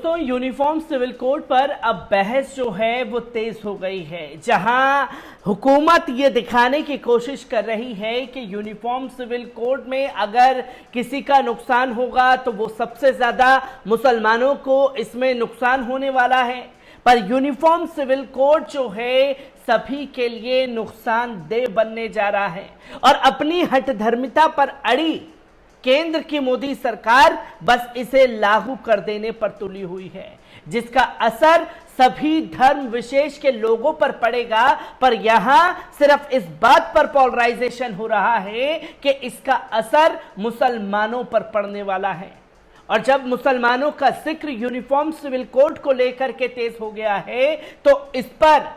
दोस्तों, uniform civil code पर अब बहस जो है वो तेज हो गई है, जहां हुकूमत ये दिखाने की कोशिश कर रही है कि यूनिफॉर्म सिविल कोड में अगर किसी का नुकसान होगा तो वो सबसे ज्यादा मुसलमानों को इसमें नुकसान होने वाला है। पर यूनिफॉर्म सिविल कोड जो है सभी के लिए नुकसानदेह बनने जा रहा है और अपनी हठधर्मिता पर अड़ी केंद्र की मोदी सरकार बस इसे लागू कर देने पर तुली हुई है, जिसका असर सभी धर्म विशेष के लोगों पर पड़ेगा। पर यहां सिर्फ इस बात पर पोलराइजेशन हो रहा है कि इसका असर मुसलमानों पर पड़ने वाला है। और जब मुसलमानों का जिक्र यूनिफॉर्म सिविल कोड को लेकर के तेज हो गया है तो इस पर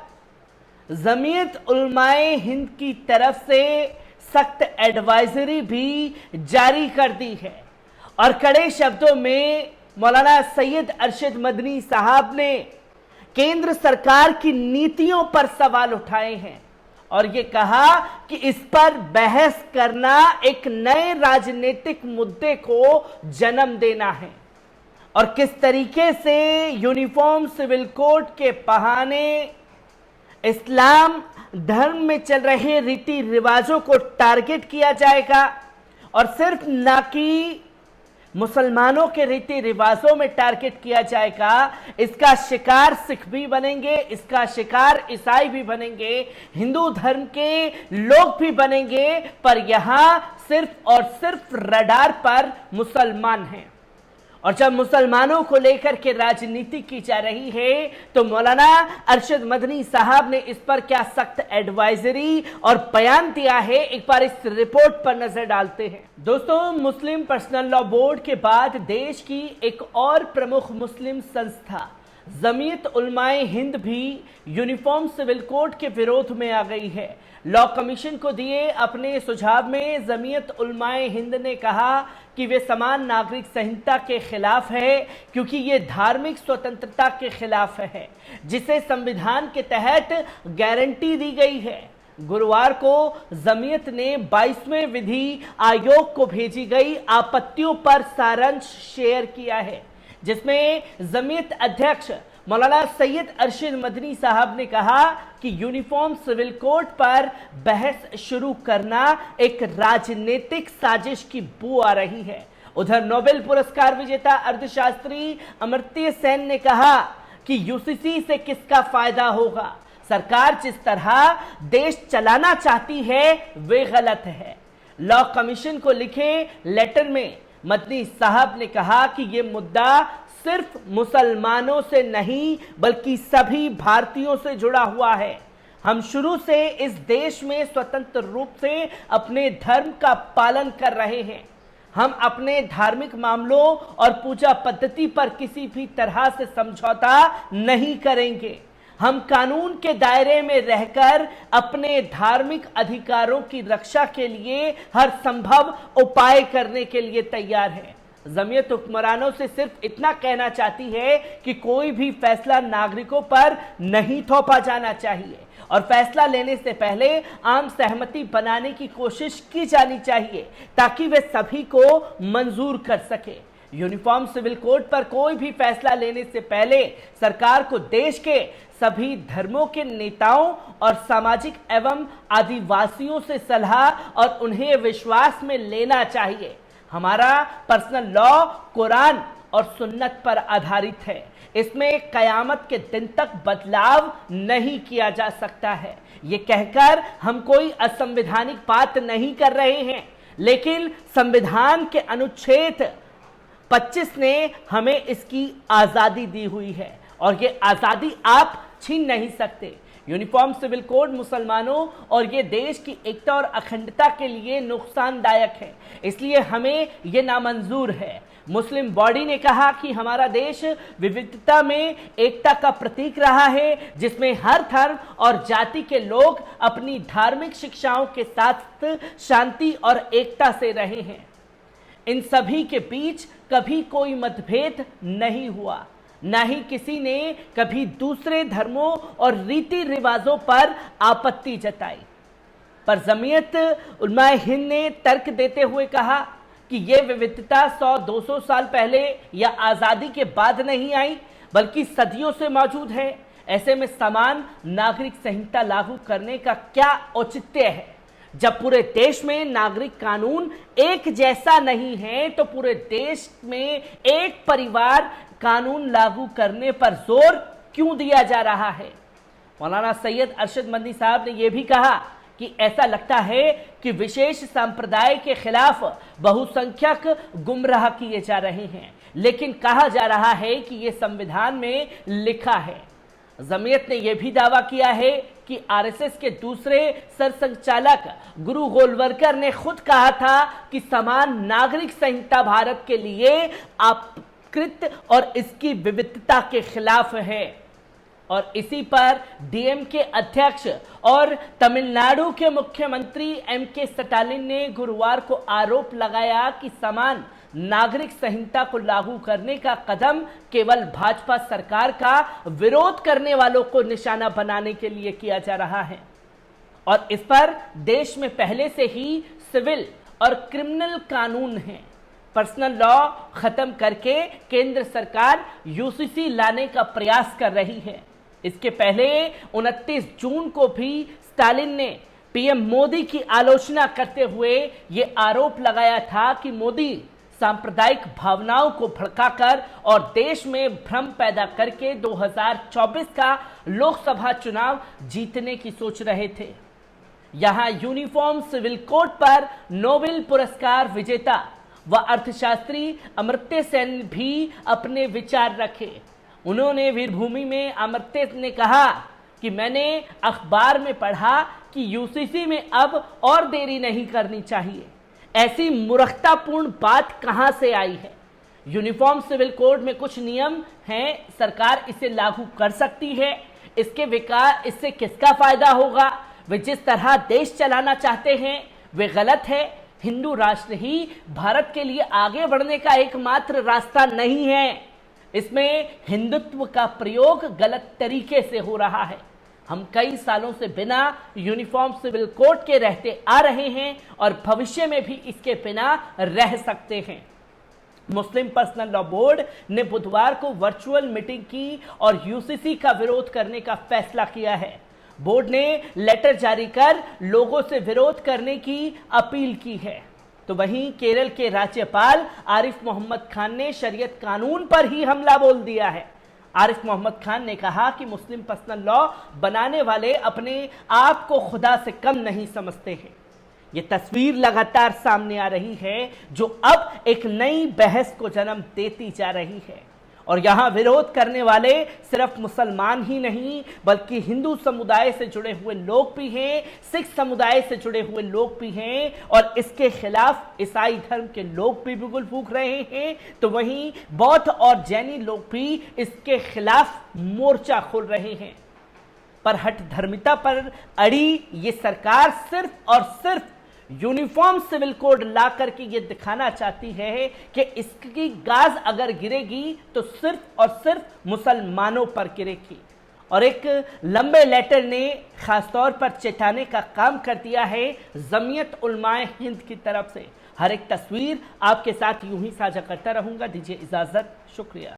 जमीयत उलमाए हिंद की तरफ से सख्त एडवाइजरी भी जारी कर दी है और कड़े शब्दों में मौलाना सैयद अरशद मदनी साहब ने केंद्र सरकार की नीतियों पर सवाल उठाए हैं और ये कहा कि इस पर बहस करना एक नए राजनीतिक मुद्दे को जन्म देना है और किस तरीके से यूनिफॉर्म सिविल कोड के बहाने इस्लाम धर्म में चल रहे रीति रिवाजों को टारगेट किया जाएगा और सिर्फ ना कि मुसलमानों के रीति रिवाजों में टारगेट किया जाएगा। इसका शिकार सिख भी बनेंगे, इसका शिकार ईसाई भी बनेंगे, हिंदू धर्म के लोग भी बनेंगे, पर यहां सिर्फ और सिर्फ रडार पर मुसलमान हैं। और जब मुसलमानों को लेकर के राजनीति की जा रही है तो मौलाना अरशद मदनी साहब ने इस पर क्या सख्त एडवाइजरी और बयान दिया है, एक बार इस रिपोर्ट पर नजर डालते हैं। दोस्तों, मुस्लिम पर्सनल लॉ बोर्ड के बाद देश की एक और प्रमुख मुस्लिम संस्था जमीयत उलमाए हिंद भी यूनिफॉर्म सिविल कोड के विरोध में आ गई है। लॉ कमीशन को दिए अपने सुझाव में जमीयत उलमाए हिंद ने कहा कि वे समान नागरिक संहिता के खिलाफ है, क्योंकि ये धार्मिक स्वतंत्रता के खिलाफ है जिसे संविधान के तहत गारंटी दी गई है। गुरुवार को जमीयत ने 22वें विधि आयोग को भेजी गई आपत्तियों पर सारांश शेयर किया है, जिसमें जमीयत अध्यक्ष मौलाना सैयद अरशद मदनी साहब ने कहा कि यूनिफॉर्म सिविल कोड पर बहस शुरू करना एक राजनीतिक साजिश की बू आ रही है। उधर नोबेल पुरस्कार विजेता अर्थशास्त्री अमर्त्य सेन ने कहा कि यूसीसी से किसका फायदा होगा, सरकार जिस तरह देश चलाना चाहती है वे गलत है। लॉ कमीशन को लिखे लेटर में मदनी साहब ने कहा कि यह मुद्दा सिर्फ मुसलमानों से नहीं बल्कि सभी भारतीयों से जुड़ा हुआ है। हम शुरू से इस देश में स्वतंत्र रूप से अपने धर्म का पालन कर रहे हैं। हम अपने धार्मिक मामलों और पूजा पद्धति पर किसी भी तरह से समझौता नहीं करेंगे। हम कानून के दायरे में रहकर अपने धार्मिक अधिकारों की रक्षा के लिए हर संभव उपाय करने के लिए तैयार हैं। जमीयत हुक्मरानों से सिर्फ इतना कहना चाहती है कि कोई भी फैसला नागरिकों पर नहीं थोपा जाना चाहिए और फैसला लेने से पहले आम सहमति बनाने की कोशिश की जानी चाहिए ताकि वे सभी को मंजूर कर सके। यूनिफॉर्म सिविल कोड पर कोई भी फैसला लेने से पहले सरकार को देश के सभी धर्मों के नेताओं और सामाजिक एवं आदिवासियों से सलाह और उन्हें विश्वास में लेना चाहिए। हमारा पर्सनल लॉ कुरान और सुन्नत पर आधारित है, इसमें कयामत के दिन तक बदलाव नहीं किया जा सकता है। ये कहकर हम कोई असंवैधानिक बात नहीं कर रहे हैं, लेकिन संविधान के अनुच्छेद 25 ने हमें इसकी आजादी दी हुई है और ये आजादी आप छीन नहीं सकते। यूनिफॉर्म सिविल कोड मुसलमानों और ये देश की एकता और अखंडता के लिए नुकसानदायक है, इसलिए हमें ये नामंजूर है। मुस्लिम बॉडी ने कहा कि हमारा देश विविधता में एकता का प्रतीक रहा है, जिसमें हर धर्म और जाति के लोग अपनी धार्मिक शिक्षाओं के साथ शांति और एकता से रहे हैं। इन सभी के बीच कभी कोई मतभेद नहीं हुआ, ना ही किसी ने कभी दूसरे धर्मों और रीति रिवाजों पर आपत्ति जताई। पर जमीयत उलमाए हिंद ने तर्क देते हुए कहा कि कि ये विविधता 100-200 साल पहले या आजादी के बाद नहीं आई, बल्कि सदियों से मौजूद है। ऐसे में समान नागरिक संहिता लागू करने का क्या औचित्य है? जब पूरे देश में नागरिक कानून एक जैसा नहीं है, तो पूरे देश में एक परिवार कानून लागू करने पर जोर क्यों दिया जा रहा है? मौलाना सैयद अरशद मदनी साहब ने यह भी कहा कि ऐसा लगता है कि विशेष संप्रदाय के खिलाफ बहुसंख्यक गुमराह किए जा रहे हैं, लेकिन कहा जा रहा है कि यह संविधान में लिखा है। जमीयत ने यह भी दावा किया है कि आरएसएस के दूसरे सरसंघचालक गुरु गोलवलकर ने खुद कहा था कि समान नागरिक संहिता भारत के लिए अपकृत और इसकी विविधता के खिलाफ है। और इसी पर डीएमके अध्यक्ष और तमिलनाडु के मुख्यमंत्री एमके स्टालिन ने गुरुवार को आरोप लगाया कि समान नागरिक संहिता को लागू करने का कदम केवल भाजपा सरकार का विरोध करने वालों को निशाना बनाने के लिए किया जा रहा है। और इस पर देश में पहले से ही सिविल और क्रिमिनल कानून हैं। पर्सनल लॉ खत्म करके केंद्र सरकार यूसीसी लाने का प्रयास कर रही है। इसके पहले 29 जून को भी स्टालिन ने पीएम मोदी की आलोचना करते हुए ये आरोप लगाया था कि मोदी सांप्रदायिक भावनाओं को भड़काकर और देश में भ्रम पैदा करके 2024 का लोकसभा चुनाव जीतने की सोच रहे थे। यहां यूनिफॉर्म सिविल कोड पर नोबेल पुरस्कार विजेता व अर्थशास्त्री अमर्त्य सेन भी अपने विचार रखे। उन्होंने वीरभूमि में अमर्त्य ने कहा कि मैंने अखबार में पढ़ा कि यूसीसी में अब और देरी नहीं करनी चाहिए। ऐसी मूर्खतापूर्ण बात कहां से आई है? यूनिफॉर्म सिविल कोड में कुछ नियम हैं, सरकार इसे लागू कर सकती है। इससे किसका फायदा होगा? वे जिस तरह देश चलाना चाहते हैं वे गलत है। हिंदू राष्ट्र ही भारत के लिए आगे बढ़ने का एकमात्र रास्ता नहीं है। इसमें हिंदुत्व का प्रयोग गलत तरीके से हो रहा है। हम कई सालों से बिना यूनिफॉर्म सिविल कोड के रहते आ रहे हैं और भविष्य में भी इसके बिना रह सकते हैं। मुस्लिम पर्सनल लॉ बोर्ड ने बुधवार को वर्चुअल मीटिंग की और यूसीसी का विरोध करने का फैसला किया है। बोर्ड ने लेटर जारी कर लोगों से विरोध करने की अपील की है। तो वहीं केरल के राज्यपाल आरिफ मोहम्मद खान ने शरीयत कानून पर ही हमला बोल दिया है। आरिफ मोहम्मद खान ने कहा कि मुस्लिम पर्सनल लॉ बनाने वाले अपने आप को खुदा से कम नहीं समझते हैं। ये तस्वीर लगातार सामने आ रही है जो अब एक नई बहस को जन्म देती जा रही है। और यहां विरोध करने वाले सिर्फ मुसलमान ही नहीं बल्कि हिंदू समुदाय से जुड़े हुए लोग भी हैं, सिख समुदाय से जुड़े हुए लोग भी हैं और इसके खिलाफ ईसाई धर्म के लोग भी बिगुल फूंक रहे हैं। तो वहीं बौद्ध और जैनी लोग भी इसके खिलाफ मोर्चा खोल रहे हैं। पर हठ धर्मिता पर अड़ी ये सरकार सिर्फ और सिर्फ यूनिफॉर्म सिविल कोड ला करके ये दिखाना चाहती है कि इसकी गाज अगर गिरेगी तो सिर्फ और सिर्फ मुसलमानों पर गिरेगी। और एक लंबे लेटर ने खासतौर पर चेताने का काम कर दिया है जमीयत उलमाए हिंद की तरफ से। हर एक तस्वीर आपके साथ यूं ही साझा करता रहूंगा। दीजिए इजाजत, शुक्रिया।